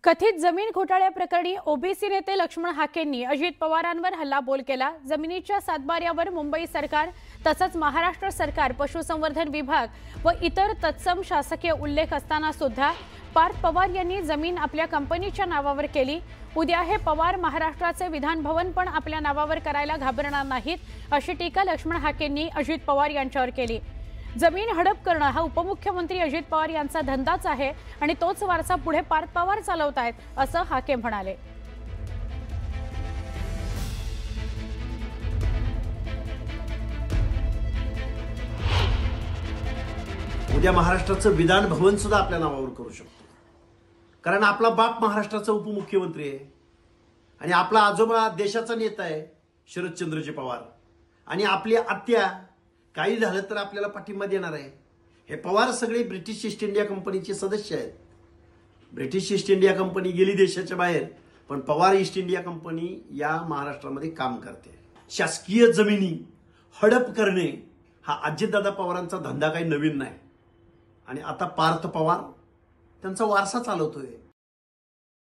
कथित जमीन घोटाळ्याप्रकरणी ओबीसी नेते लक्ष्मण हाकेंनी अजित पवारांवर हल्लाबोल केला। जमिनीच्या सातबाऱ्यावर मुंबई सरकार तसंच महाराष्ट्र सरकार, पशुसंवर्धन विभाग व इतर तत्सम शासकीय उल्लेख असताना सुद्धा पार्थ पवार यांनी जमीन आपल्या कंपनीच्या नावावर केली। उद्या हे पवार महाराष्ट्राचे विधान भवन पण आपल्या नावावर करायला घाबरणार नाहीत, अशी टीका लक्ष्मण हाकेंनी अजित पवार यांच्यावर केली। जमीन हडप करणं हा उपमुख्यमंत्री अजित पवार यांचा धंदाच आहे आणि तोच वारसा पुढे पार्थ पवार चालवतायत, असं हाके म्हणाले। उद्या महाराष्ट्राचं विधान भवन सुद्धा आपल्या नावावर करू शकतो, कारण आपला बाप महाराष्ट्राचा उपमुख्यमंत्री आहे आणि आपला आजोबा देशाचा नेता आहे शरदचंद्रजी पवार, आणि आपली आत्या काही झालं तर आपल्याला पाठिंबा देणार आहे। हे पवार सगळे ब्रिटिश ईस्ट इंडिया कंपनीचे सदस्य आहेत। ब्रिटिश ईस्ट इंडिया कंपनी गेली देशाच्या बाहेर, पण पवार ईस्ट इंडिया कंपनी या महाराष्ट्रामध्ये काम करते। शासकीय जमिनी हडप करणे हा अजितदादा पवारांचा धंदा काही नवीन नाही, आणि आता पार्थ पवार त्यांचा वारसा चालवतोय।